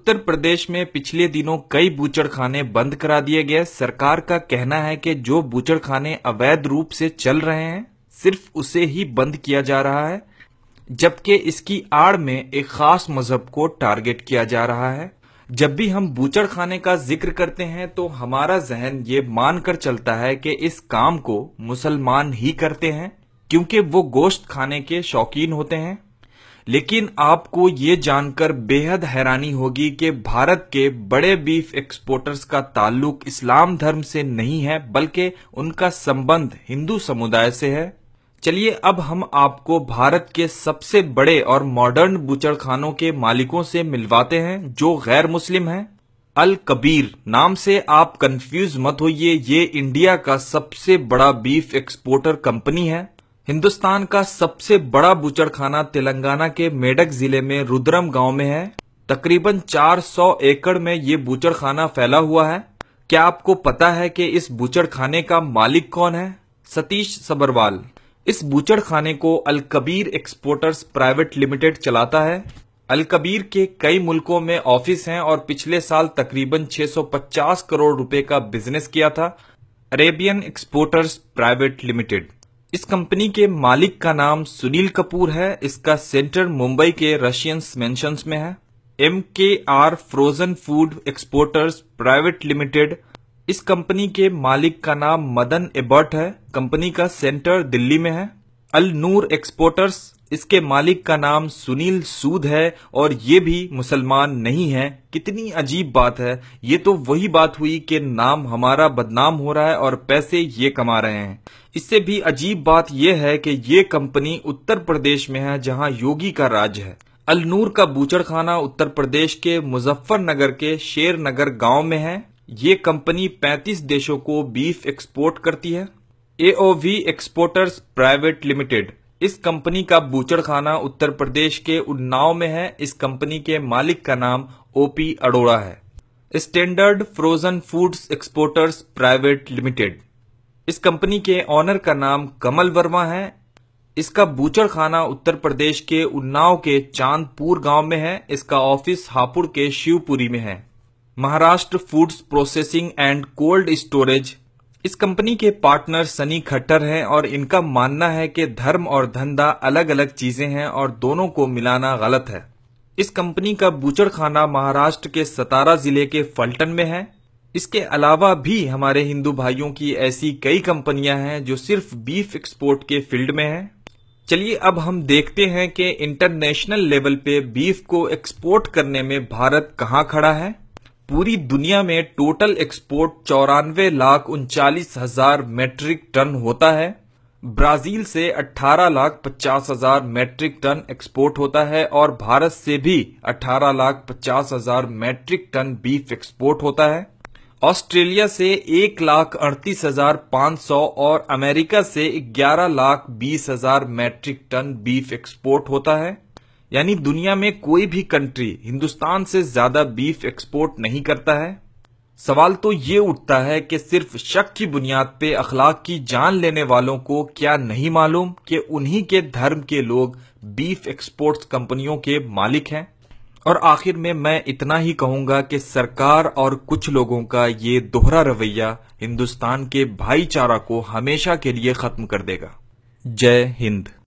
उत्तर प्रदेश में पिछले दिनों कई बूचड़खाने बंद करा दिए गए। सरकार का कहना है कि जो बूचड़खाने अवैध रूप से चल रहे हैं सिर्फ उसे ही बंद किया जा रहा है, जबकि इसकी आड़ में एक खास मजहब को टारगेट किया जा रहा है। जब भी हम बूचड़खाने का जिक्र करते हैं तो हमारा जहन ये मानकर चलता है कि इस काम को मुसलमान ही करते हैं, क्योंकि वो गोश्त खाने के शौकीन होते हैं। लेकिन आपको ये जानकर बेहद हैरानी होगी कि भारत के बड़े बीफ एक्सपोर्टर्स का ताल्लुक इस्लाम धर्म से नहीं है, बल्कि उनका संबंध हिंदू समुदाय से है। चलिए अब हम आपको भारत के सबसे बड़े और मॉडर्न बूचड़खानों के मालिकों से मिलवाते हैं जो गैर मुस्लिम हैं। अल कबीर नाम से आप कंफ्यूज मत होइए, ये इंडिया का सबसे बड़ा बीफ एक्सपोर्टर कंपनी है। हिंदुस्तान का सबसे बड़ा बूचड़खाना तेलंगाना के मेडक जिले में रुद्रम गांव में है। तकरीबन 400 एकड़ में ये बूचड़खाना फैला हुआ है। क्या आपको पता है कि इस बूचड़खाने का मालिक कौन है? सतीश सबरवाल। इस बूचड़खाने को अल कबीर एक्सपोर्टर्स प्राइवेट लिमिटेड चलाता है। अल कबीर के कई मुल्कों में ऑफिस हैं और पिछले साल तकरीबन 650 करोड़ रुपए का बिजनेस किया था। अरेबियन एक्सपोर्टर्स प्राइवेट लिमिटेड, इस कंपनी के मालिक का नाम सुनील कपूर है। इसका सेंटर मुंबई के रशियंस मेंशंस में है। MKR frozen food exporters private limited, इस कंपनी के मालिक का नाम मदन एबर्ट है। कंपनी का सेंटर दिल्ली में है। अल नूर एक्सपोर्टर्स, इसके मालिक का नाम सुनील सूद है और ये भी मुसलमान नहीं है। कितनी अजीब बात है। ये तो वही बात हुई कि नाम हमारा बदनाम हो रहा है और पैसे ये कमा रहे हैं। इससे भी अजीब बात यह है कि ये कंपनी उत्तर प्रदेश में है, जहां योगी का राज है। अल नूर का बूचड़खाना उत्तर प्रदेश के मुजफ्फरनगर के शेर नगर गांव में है। ये कंपनी 35 देशों को बीफ एक्सपोर्ट करती है। AOV एक्सपोर्टर्स प्राइवेट लिमिटेड, इस कंपनी का बूचड़खाना उत्तर प्रदेश के उन्नाव में है। इस कंपनी के मालिक का नाम OP अरोड़ा है। Standard frozen foods exporters private limited, इस कंपनी के ऑनर का नाम कमल वर्मा है। इसका बूचड़खाना उत्तर प्रदेश के उन्नाव के चांदपुर गांव में है। इसका ऑफिस हापुड़ के शिवपुरी में है। Maharashtra foods processing and cold storage, इस कंपनी के पार्टनर सनी खट्टर हैं और इनका मानना है कि धर्म और धंधा अलग अलग चीजें हैं और दोनों को मिलाना गलत है। इस कंपनी का बूचड़खाना महाराष्ट्र के सतारा जिले के फलटन में है। इसके अलावा भी हमारे हिंदू भाइयों की ऐसी कई कंपनियां हैं जो सिर्फ बीफ एक्सपोर्ट के फील्ड में हैं। चलिए अब हम देखते हैं कि इंटरनेशनल लेवल पे बीफ को एक्सपोर्ट करने में भारत कहां खड़ा है। पूरी दुनिया में टोटल एक्सपोर्ट 94,39,000 मैट्रिक टन होता है। ब्राजील से 18,50,000 मैट्रिक टन एक्सपोर्ट होता है और भारत से भी 18,50,000 मैट्रिक टन बीफ एक्सपोर्ट होता है। ऑस्ट्रेलिया से 1,38,500 और अमेरिका से 11,20,000 मैट्रिक टन बीफ एक्सपोर्ट होता है। यानी दुनिया में कोई भी कंट्री हिंदुस्तान से ज्यादा बीफ एक्सपोर्ट नहीं करता है। सवाल तो ये उठता है कि सिर्फ शक की बुनियाद पे अखलाक की जान लेने वालों को क्या नहीं मालूम कि उन्हीं के धर्म के लोग बीफ एक्सपोर्ट्स कंपनियों के मालिक हैं। और आखिर में मैं इतना ही कहूंगा कि सरकार और कुछ लोगों का ये दोहरा रवैया हिंदुस्तान के भाईचारा को हमेशा के लिए खत्म कर देगा। जय हिंद।